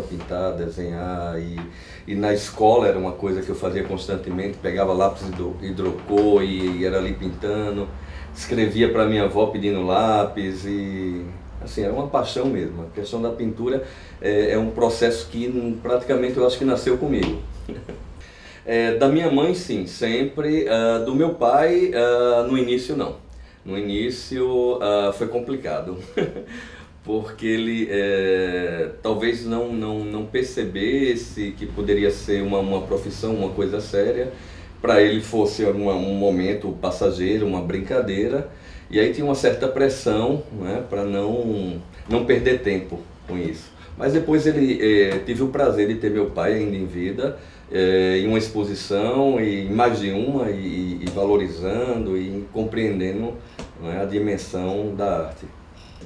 adorava pintar, desenhar, e na escola era uma coisa que eu fazia constantemente, pegava lápis hidrocor e era ali pintando, escrevia para minha avó pedindo lápis e assim, era uma paixão mesmo. A questão da pintura é um processo que praticamente eu acho que nasceu comigo. Da minha mãe, sim, sempre. Do meu pai, no início, não. No início foi complicado, porque ele talvez não percebesse que poderia ser uma profissão, uma coisa séria. Para ele fosse um momento passageiro, uma brincadeira. E aí tinha uma certa pressão, né, para não perder tempo com isso. Mas depois ele tive o prazer de ter meu pai ainda em vida, em uma exposição, e mais de uma, e valorizando e compreendendo, né, a dimensão da arte.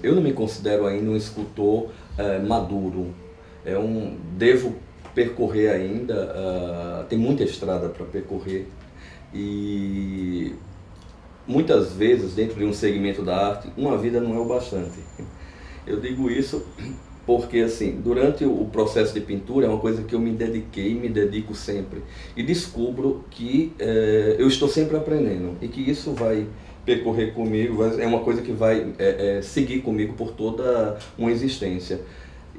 Eu não me considero ainda um escultor maduro. Devo percorrer ainda, tem muita estrada para percorrer. E muitas vezes, dentro de um segmento da arte, uma vida não é o bastante. Eu digo isso porque, assim, durante o processo de pintura é uma coisa que eu me dediquei e me dedico sempre. E descubro que eu estou sempre aprendendo e que isso vai percorrer comigo, é uma coisa que vai seguir comigo por toda uma existência.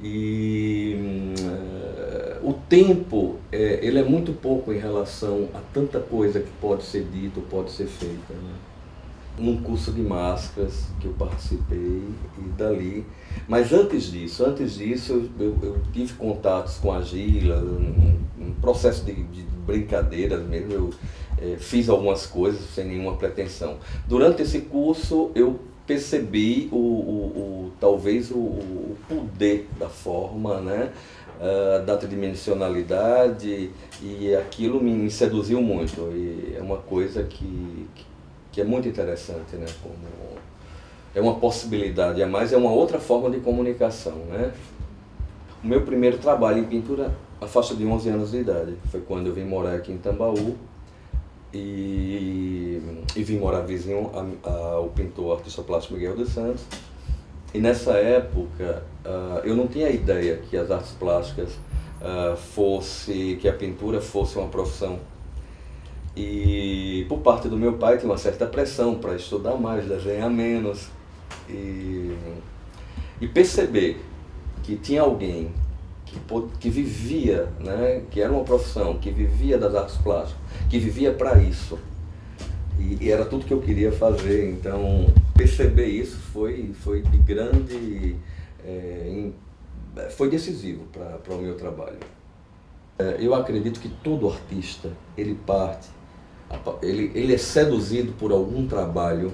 E o tempo, ele é muito pouco em relação a tanta coisa que pode ser dita, pode ser feita, né? Num curso de máscaras que eu participei e dali. Mas antes disso eu tive contatos com a Gila, um processo de brincadeiras mesmo. Eu fiz algumas coisas sem nenhuma pretensão. Durante esse curso eu percebi talvez o poder da forma, né? Da tridimensionalidade, e aquilo me seduziu muito, e é uma coisa que é muito interessante, né? Como é uma possibilidade, mas é uma outra forma de comunicação, né? O meu primeiro trabalho em pintura, a faixa de 11 anos de idade, foi quando eu vim morar aqui em Tambaú, e vim morar vizinho ao pintor artista plástico Miguel dos Santos. E nessa época eu não tinha ideia que as artes plásticas que a pintura fosse uma profissão. E por parte do meu pai tinha uma certa pressão para estudar mais, desenhar menos, e perceber que tinha alguém que vivia, né, que era uma profissão, que vivia das artes plásticas, que vivia para isso. E era tudo que eu queria fazer. Então perceber isso foi de grande, foi decisivo para o meu trabalho. Eu acredito que todo artista, ele é seduzido por algum trabalho,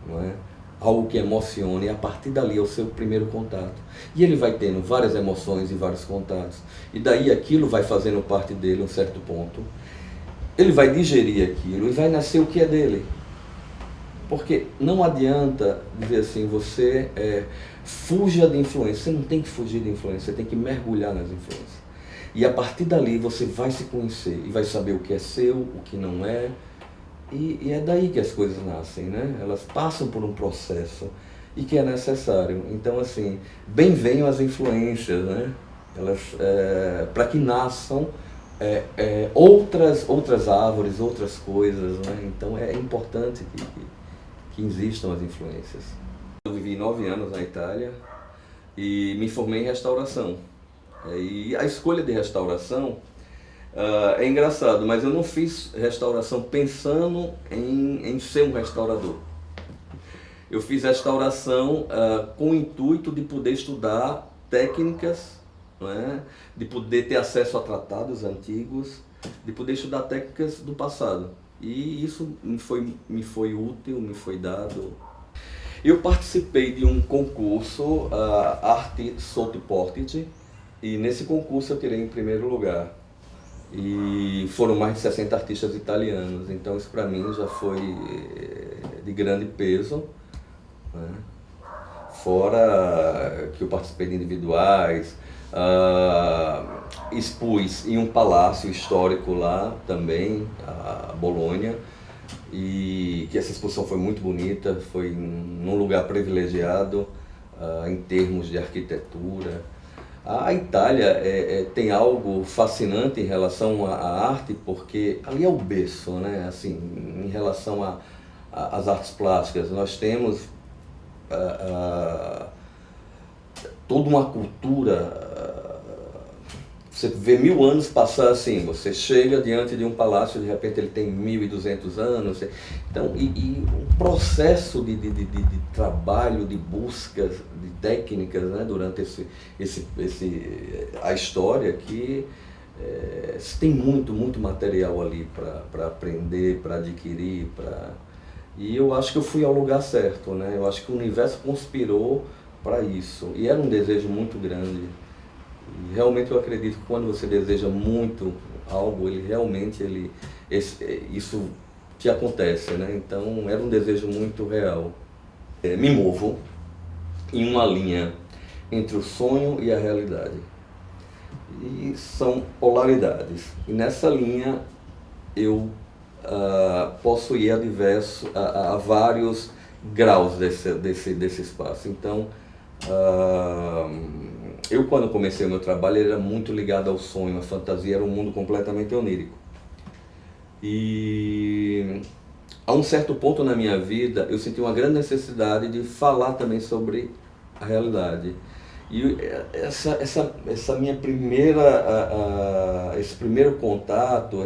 não é? Algo que emocione, e a partir dali é o seu primeiro contato. E ele vai tendo várias emoções e vários contatos. E daí aquilo vai fazendo parte dele, um certo ponto. Ele vai digerir aquilo e vai nascer o que é dele. Porque não adianta dizer assim, você fuja de influência. Você não tem que fugir de influência, você tem que mergulhar nas influências. E a partir dali você vai se conhecer e vai saber o que é seu, o que não é. E é daí que as coisas nascem, né? Elas passam por um processo e que é necessário. Então, assim, bem venham as influências, né? Elas, para que nasçam outras árvores, outras coisas, né? Então é importante que existam as influências. Eu vivi 9 anos na Itália e me formei em restauração. E a escolha de restauração é engraçado, mas eu não fiz restauração pensando em ser um restaurador. Eu fiz restauração com o intuito de poder estudar técnicas, né? De poder ter acesso a tratados antigos, de poder estudar técnicas do passado. E isso me foi útil, me foi dado. Eu participei de um concurso, Arte Sotto Portici, e nesse concurso eu tirei em primeiro lugar. E foram mais de 60 artistas italianos, então isso para mim já foi de grande peso, né? Fora que eu participei de individuais, expus em um palácio histórico lá também, a Bolonha, e que essa exposição foi muito bonita, foi num lugar privilegiado em termos de arquitetura. A Itália tem algo fascinante em relação à arte, porque ali é o berço, né? Assim, em relação às artes plásticas. Nós temos ah, toda uma cultura. Você vê 1000 anos passar assim, você chega diante de um palácio, de repente ele tem 1200 anos. Então, e um processo de trabalho, de buscas, de técnicas, né, durante a história, que se tem muito material ali para aprender, para adquirir. E eu acho que eu fui ao lugar certo, né? Eu acho que o universo conspirou para isso. E era um desejo muito grande. E realmente eu acredito que quando você deseja muito algo, isso te acontece, né? Então era um desejo muito real. Me movo em uma linha entre o sonho e a realidade. E são polaridades. E nessa linha eu posso ir a vários graus desse espaço. Então, eu quando comecei o meu trabalho era muito ligado ao sonho, a fantasia era um mundo completamente onírico. E a um certo ponto na minha vida eu senti uma grande necessidade de falar também sobre a realidade. E essa minha esse primeiro contato,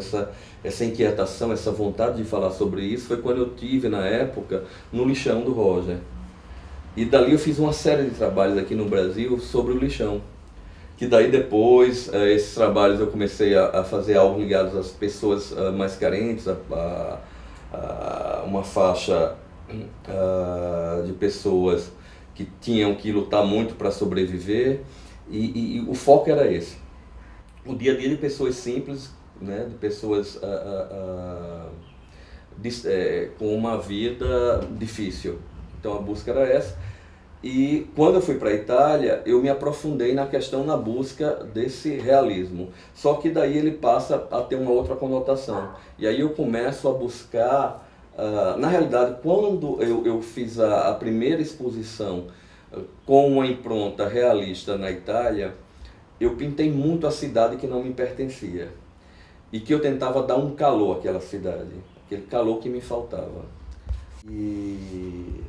essa inquietação, essa vontade de falar sobre isso foi quando eu tive na época no Lixão do Roger. E dali eu fiz uma série de trabalhos aqui no Brasil sobre o lixão. Que daí depois, esses trabalhos eu comecei a fazer algo ligados às pessoas mais carentes, a uma faixa de pessoas que tinham que lutar muito para sobreviver. E o foco era esse. O dia a dia de pessoas simples, né, de pessoas com uma vida difícil. Então a busca era essa. E quando eu fui para a Itália, eu me aprofundei na busca desse realismo. Só que daí ele passa a ter uma outra conotação. E aí eu começo a buscar, na realidade, quando eu fiz a primeira exposição com uma impronta realista na Itália, eu pintei muito a cidade que não me pertencia. E que eu tentava dar um calor àquela cidade, aquele calor que me faltava. E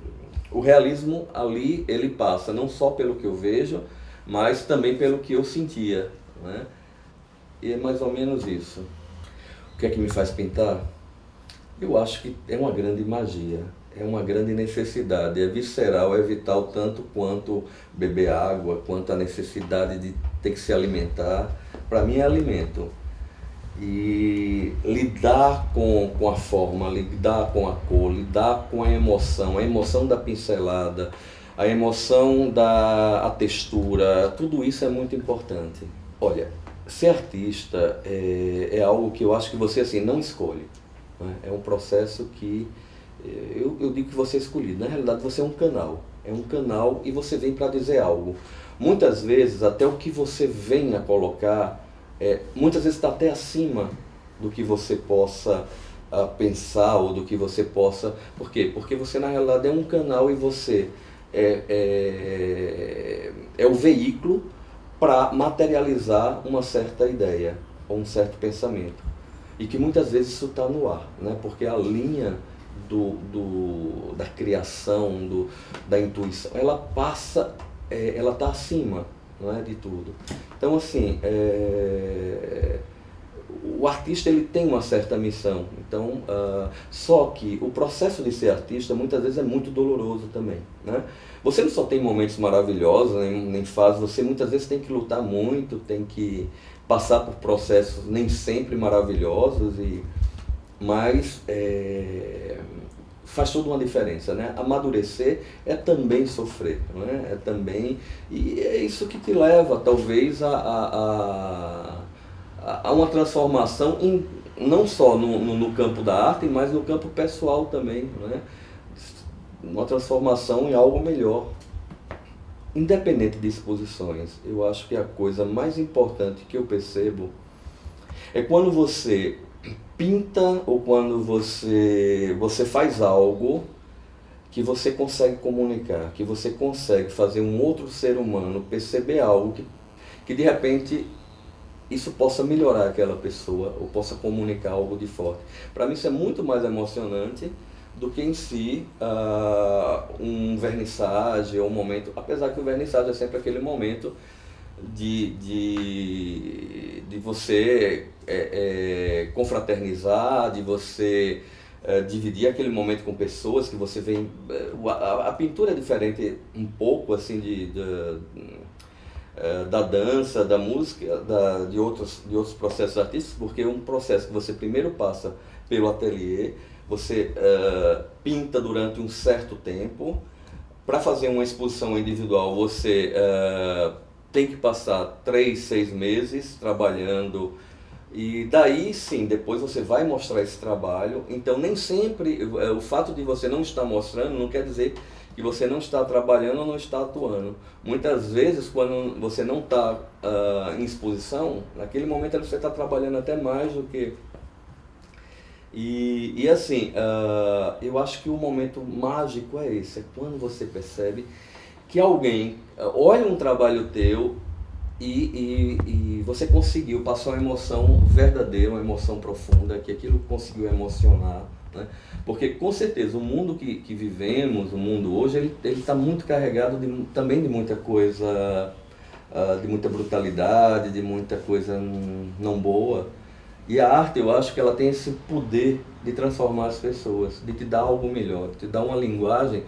o realismo ali, ele passa não só pelo que eu vejo, mas também pelo que eu sentia, né? E é mais ou menos isso. O que é que me faz pintar? Eu acho que é uma grande magia, é uma grande necessidade, é visceral, é vital tanto quanto beber água, quanto a necessidade de ter que se alimentar. Para mim é alimento. E lidar com a forma, lidar com a cor, lidar com a emoção da pincelada, a emoção da textura, tudo isso é muito importante. Olha, ser artista é algo que eu acho que você assim não escolhe, né? É um processo que eu digo que você é escolhido. Na realidade você é um canal e você vem para dizer algo. Muitas vezes até o que você vem a colocar muitas vezes está até acima do que você possa pensar ou do que você possa... Por quê? Porque você na realidade é um canal e você é o veículo para materializar uma certa ideia ou um certo pensamento. E que muitas vezes isso está no ar, né? Porque a linha da criação, da intuição, ela passa, ela está acima, não é, de tudo. Então assim, o artista ele tem uma certa missão. Então, só que o processo de ser artista muitas vezes é muito doloroso também, né? Você não só tem momentos maravilhosos, nem fases, você muitas vezes tem que lutar muito, tem que passar por processos nem sempre maravilhosos, mas faz toda uma diferença, né? Amadurecer é também sofrer, né? É também, e é isso que te leva talvez a uma transformação não só no campo da arte, mas no campo pessoal também, né? Uma transformação em algo melhor. Independente de exposições, eu acho que a coisa mais importante que eu percebo é quando você pinta ou quando você faz algo que você consegue comunicar, que você consegue fazer um outro ser humano perceber algo que de repente isso possa melhorar aquela pessoa ou possa comunicar algo de forte. Para mim isso é muito mais emocionante do que em si um vernissage ou um momento, apesar que o vernissage é sempre aquele momento de você confraternizar, de você dividir aquele momento com pessoas que você vem... A pintura é diferente um pouco assim da dança, da música, de outros processos artísticos, porque é um processo que você primeiro passa pelo ateliê, você pinta durante um certo tempo. Para fazer uma exposição individual, você tem que passar 3, 6 meses trabalhando, e daí sim, depois você vai mostrar esse trabalho. Então nem sempre, o fato de você não estar mostrando não quer dizer que você não está trabalhando ou não está atuando. Muitas vezes, quando você não está em exposição, naquele momento você está trabalhando até mais do que... E assim, eu acho que o momento mágico é esse, é quando você percebe que alguém olha um trabalho teu e você conseguiu passar uma emoção verdadeira, uma emoção profunda, que aquilo conseguiu emocionar, né? Porque com certeza o mundo que vivemos, o mundo hoje, ele está muito carregado também de muita coisa, de muita brutalidade, de muita coisa não boa. E a arte, eu acho que ela tem esse poder de transformar as pessoas, de te dar algo melhor, de te dar uma linguagem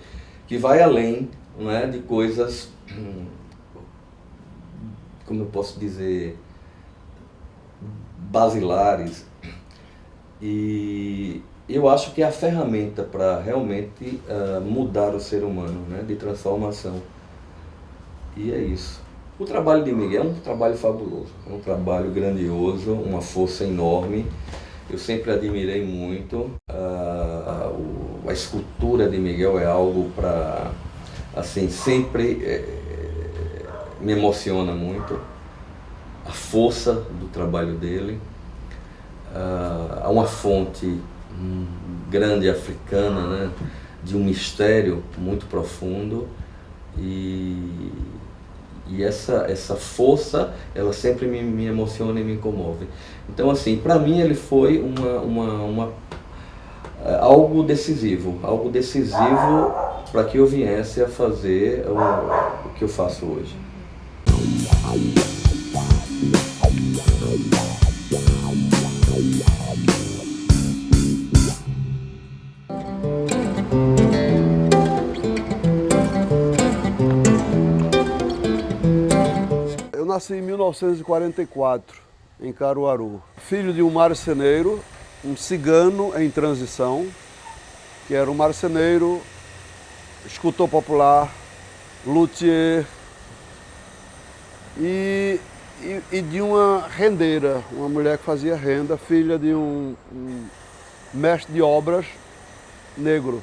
que vai além, não é, de coisas, como eu posso dizer, basilares. E eu acho que é a ferramenta para realmente mudar o ser humano, né, de transformação. E é isso. O trabalho de Miguel é um trabalho fabuloso, é um trabalho grandioso, uma força enorme. Eu sempre admirei muito. A escultura de Miguel é algo para, assim, sempre me emociona muito. A força do trabalho dele. Há uma fonte grande africana, né, de um mistério muito profundo. E essa força, ela sempre me emociona e me comove. Então, assim, para mim ele foi algo decisivo para que eu viesse a fazer o que eu faço hoje. Eu nasci em 1944, em Caruaru. Filho de um marceneiro, um cigano em transição, que era um marceneiro, escultor popular, luthier e de uma rendeira, uma mulher que fazia renda, filha de um mestre de obras negro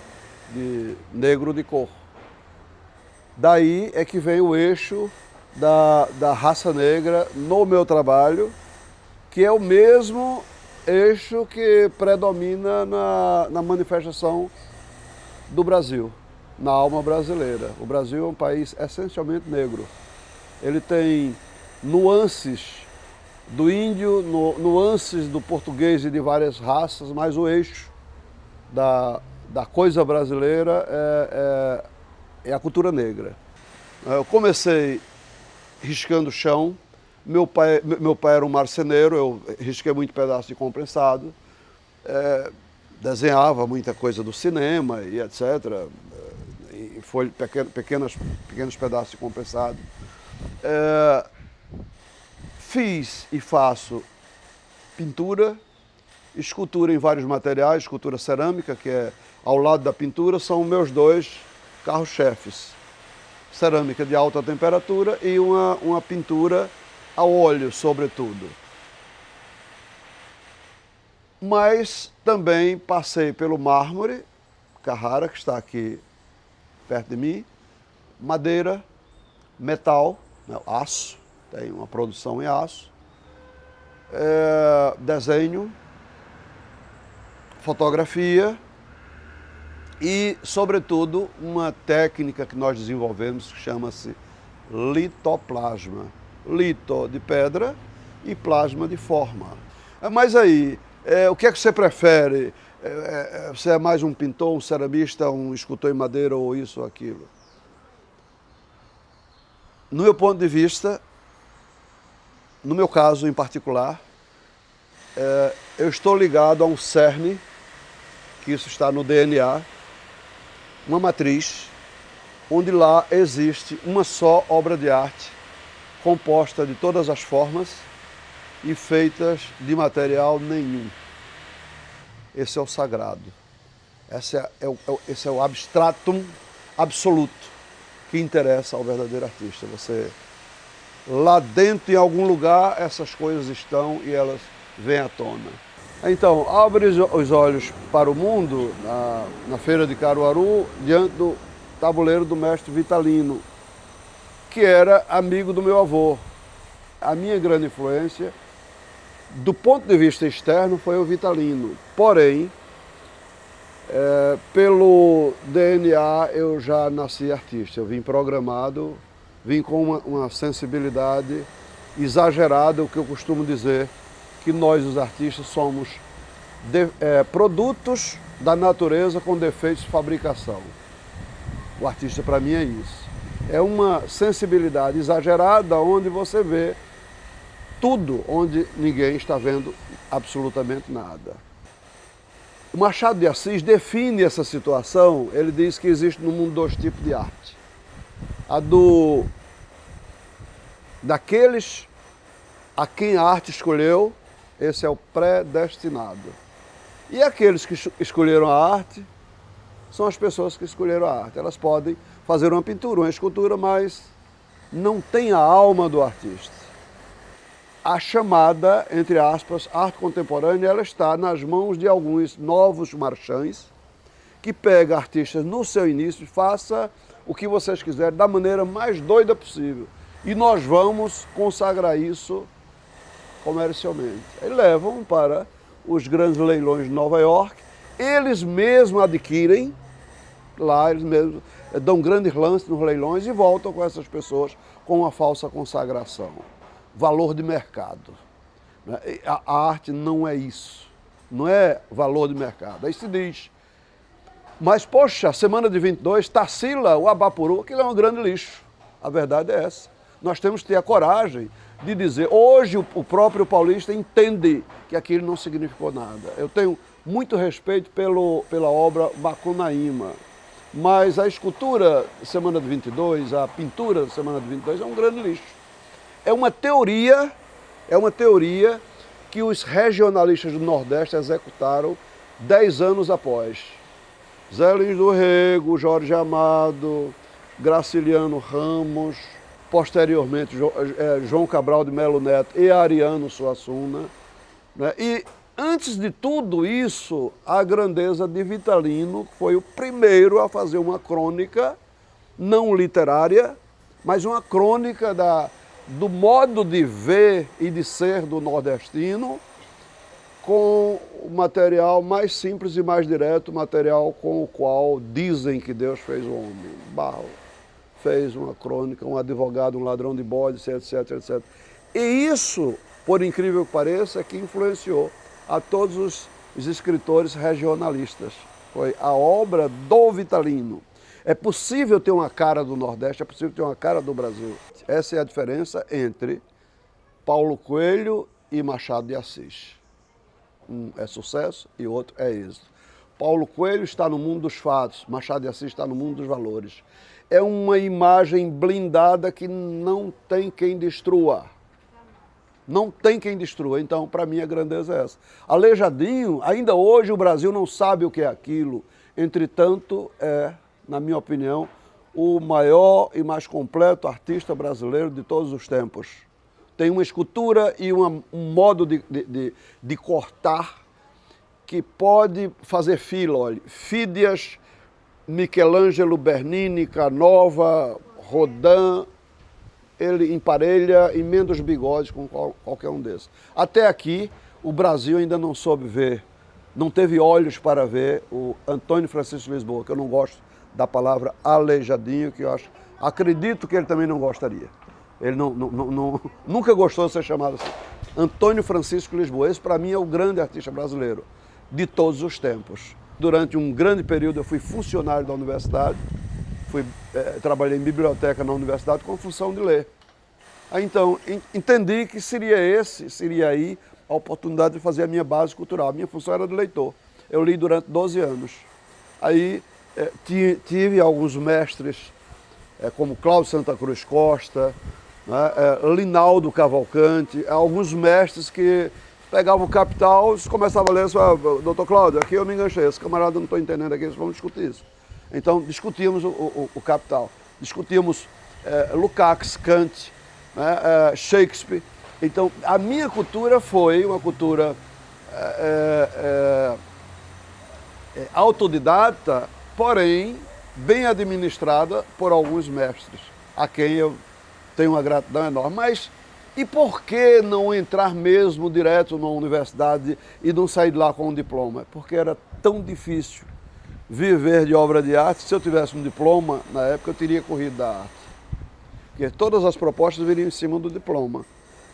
de cor. Daí é que vem o eixo da raça negra no meu trabalho, que é o mesmo eixo que predomina na manifestação do Brasil, na alma brasileira. O Brasil é um país essencialmente negro. Ele tem nuances do índio, nuances do português e de várias raças, mas o eixo da coisa brasileira é a cultura negra. Eu comecei riscando chão. Meu pai era um marceneiro, eu risquei muito pedaço de compensado, desenhava muita coisa do cinema e etc. E foi pequenos pedaços de compensado. Fiz e faço pintura, escultura em vários materiais, escultura cerâmica, que é ao lado da pintura, são meus dois carros-chefes. Cerâmica de alta temperatura e uma pintura a óleo, sobretudo. Mas também passei pelo mármore, Carrara, que está aqui perto de mim, madeira, metal, né, aço, tem uma produção em aço, desenho, fotografia e, sobretudo, uma técnica que nós desenvolvemos que chama-se litoplasma. lito de pedra e plasma de forma. Mas aí, o que é que você prefere? Você é mais um pintor, um ceramista, um escultor em madeira ou isso ou aquilo? No meu ponto de vista, no meu caso em particular, eu estou ligado a um cerne, que isso está no DNA, uma matriz, onde lá existe uma só obra de arte, composta de todas as formas e feitas de material nenhum. Esse é o sagrado. Esse é o abstratum absoluto que interessa ao verdadeiro artista. Você, lá dentro, em algum lugar, essas coisas estão e elas vêm à tona. Então, abre os olhos para o mundo, na feira de Caruaru, diante do tabuleiro do mestre Vitalino, que era amigo do meu avô. A minha grande influência, do ponto de vista externo, foi o Vitalino. Porém, pelo DNA eu já nasci artista. Eu vim programado, vim com uma sensibilidade exagerada, o que eu costumo dizer, que nós, os artistas, somos produtos da natureza com defeitos de fabricação. O artista, para mim, é isso. É uma sensibilidade exagerada onde você vê tudo, onde ninguém está vendo absolutamente nada. O Machado de Assis define essa situação. Ele diz que existe no mundo dois tipos de arte. A daqueles a quem a arte escolheu, esse é o predestinado. E aqueles que escolheram a arte são as pessoas que escolheram a arte. Elas podem fazer uma pintura, uma escultura, mas não tem a alma do artista. A chamada, entre aspas, arte contemporânea, ela está nas mãos de alguns novos marchands que pega artistas no seu início e faça o que vocês quiserem da maneira mais doida possível. E nós vamos consagrar isso comercialmente. E levam para os grandes leilões de Nova York, eles mesmos adquirem, lá eles mesmos dão grandes lances nos leilões e voltam com essas pessoas com uma falsa consagração. Valor de mercado. A arte não é isso, não é valor de mercado. Aí se diz, mas poxa, semana de 22, Tarsila, o Abapuru, aquilo é um grande lixo. A verdade é essa. Nós temos que ter a coragem de dizer, hoje o próprio paulista entende que aquilo não significou nada. Eu tenho muito respeito pela obra Macunaíma, mas a escultura Semana de 22, a pintura Semana de 22 é um grande lixo. É uma teoria que os regionalistas do Nordeste executaram 10 anos após. Zé Lins do Rego, Jorge Amado, Graciliano Ramos, posteriormente João Cabral de Melo Neto e Ariano Suassuna. Né? E antes de tudo isso, a grandeza de Vitalino, que foi o primeiro a fazer uma crônica, não literária, mas uma crônica do modo de ver e de ser do nordestino, com o material mais simples e mais direto, o material com o qual dizem que Deus fez o homem. Barro fez uma crônica, um advogado, um ladrão de bodes, etc, etc. E isso, por incrível que pareça, é que influenciou a todos os escritores regionalistas. Foi a obra do Vitalino. É possível ter uma cara do Nordeste, é possível ter uma cara do Brasil. Essa é a diferença entre Paulo Coelho e Machado de Assis. Um é sucesso e outro é êxito. Paulo Coelho está no mundo dos fatos, Machado de Assis está no mundo dos valores. É uma imagem blindada que não tem quem destrua. Não tem quem destrua. Então, para mim, a grandeza é essa. Aleijadinho, ainda hoje o Brasil não sabe o que é aquilo. Entretanto, na minha opinião, o maior e mais completo artista brasileiro de todos os tempos. Tem uma escultura e um modo de cortar que pode fazer fila, olha. Fídias, Michelangelo, Bernini, Canova, Rodin, ele emparelha, emenda os bigodes com qualquer um desses. Até aqui, o Brasil ainda não soube ver, não teve olhos para ver o Antônio Francisco Lisboa, que eu não gosto da palavra aleijadinho, que eu acredito que ele também não gostaria. Ele nunca gostou de ser chamado assim. Antônio Francisco Lisboa. Esse, para mim, é o grande artista brasileiro de todos os tempos. Durante um grande período, eu fui funcionário da universidade, trabalhei em biblioteca na universidade com a função de ler. Aí, então, entendi que seria aí a oportunidade de fazer a minha base cultural. A minha função era de leitor. Eu li durante 12 anos. Aí tive alguns mestres, como Cláudio Santa Cruz Costa, né, Linaldo Cavalcante, alguns mestres que pegavam o Capital, começavam a ler, doutor Cláudio, aqui eu me enganchei, esse camarada não estou entendendo aqui, vamos discutir isso. Então, discutíamos o Capital, discutíamos Lukács, Kant, né, Shakespeare. Então, a minha cultura foi uma cultura autodidata, porém bem administrada por alguns mestres, a quem eu tenho uma gratidão enorme. Mas e por que não entrar mesmo direto na universidade e não sair de lá com um diploma? Porque era tão difícil viver de obra de arte. Se eu tivesse um diploma, na época eu teria corrido da arte. Porque todas as propostas viriam em cima do diploma,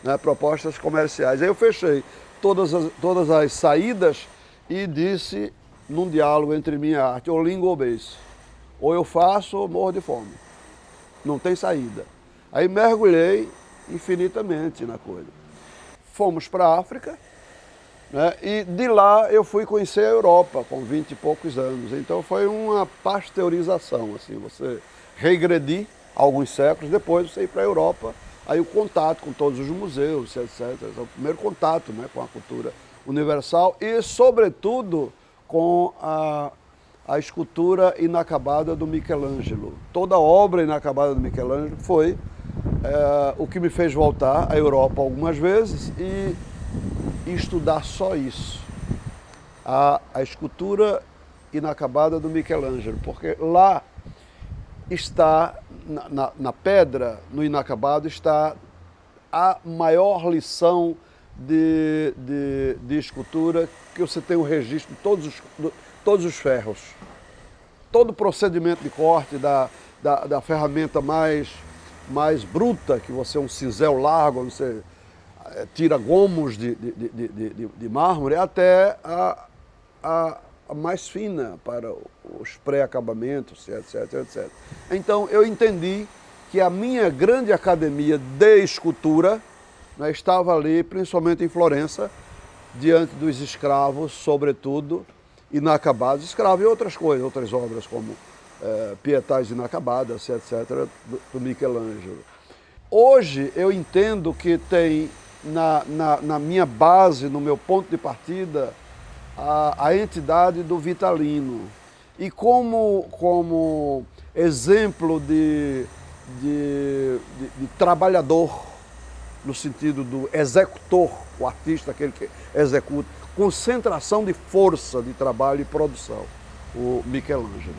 né? Propostas comerciais. Aí eu fechei todas as saídas e disse, num diálogo entre mim e a arte, ou língua ou beijo. Ou eu faço ou morro de fome. Não tem saída. Aí mergulhei infinitamente na coisa. Fomos para a África, né? E de lá eu fui conhecer a Europa com 20 e poucos anos. Então foi uma pasteurização, assim, você regredir alguns séculos, depois você ir para a Europa, aí o contato com todos os museus, etc. O primeiro contato, né, com a cultura universal e, sobretudo, com a escultura inacabada do Michelangelo. Toda a obra inacabada do Michelangelo foi o que me fez voltar à Europa algumas vezes e estudar só isso, a escultura inacabada do Michelangelo, porque lá está, na pedra, no inacabado, está a maior lição de escultura, que você tem o registro de todos os ferros. Todo o procedimento de corte da ferramenta mais bruta, que você é um cinzel largo, onde você tira gomos de mármore, até a mais fina para os pré-acabamentos, etc, etc. Então eu entendi que a minha grande academia de escultura, né, estava ali, principalmente em Florença, diante dos escravos, sobretudo, inacabados, escravos e outras coisas, outras obras como Pietas Inacabadas, etc., do Michelangelo. Hoje eu entendo que tem na minha base, no meu ponto de partida, a entidade do Vitalino. E como exemplo de trabalhador, no sentido do executor, o artista, aquele que executa, concentração de força de trabalho e produção, o Michelangelo.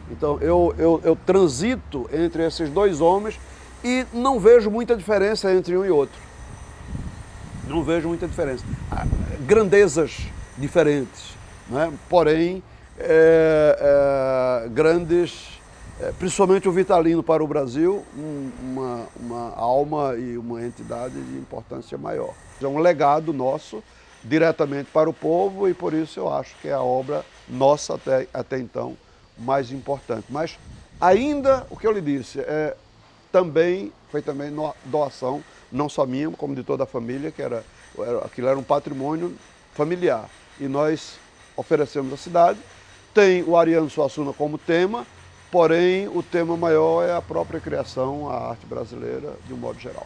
Então eu transito entre esses dois homens e não vejo muita diferença entre um e outro. Não vejo muita diferença. Grandezas diferentes, né? Porém, grandes, principalmente o Vitalino para o Brasil, uma alma e uma entidade de importância maior. É um legado nosso, diretamente para o povo, e por isso eu acho que é a obra nossa até então mais importante. Mas ainda, o que eu lhe disse, foi também doação, não só minha, como de toda a família, aquilo era um patrimônio familiar. E nós oferecemos à cidade. Tem o Ariano Suassuna como tema, porém o tema maior é a própria criação, a arte brasileira, de um modo geral.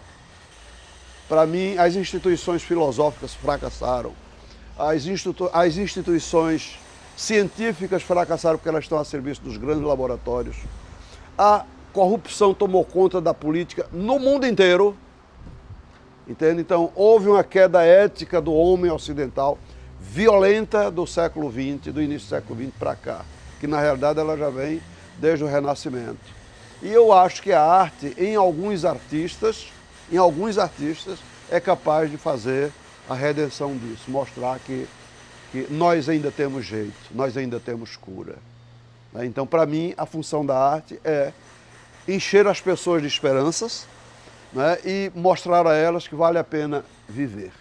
Para mim, as instituições filosóficas fracassaram, as instituições científicas fracassaram porque elas estão a serviço dos grandes laboratórios. A corrupção tomou conta da política no mundo inteiro, entende? Então, houve uma queda ética do homem ocidental violenta do século XX, do início do século XX para cá, que na realidade ela já vem desde o Renascimento. E eu acho que a arte, em alguns artistas, é capaz de fazer a redenção disso, mostrar que nós ainda temos jeito, nós ainda temos cura. Então, para mim, a função da arte é encher as pessoas de esperanças né? E mostrar a elas que vale a pena viver.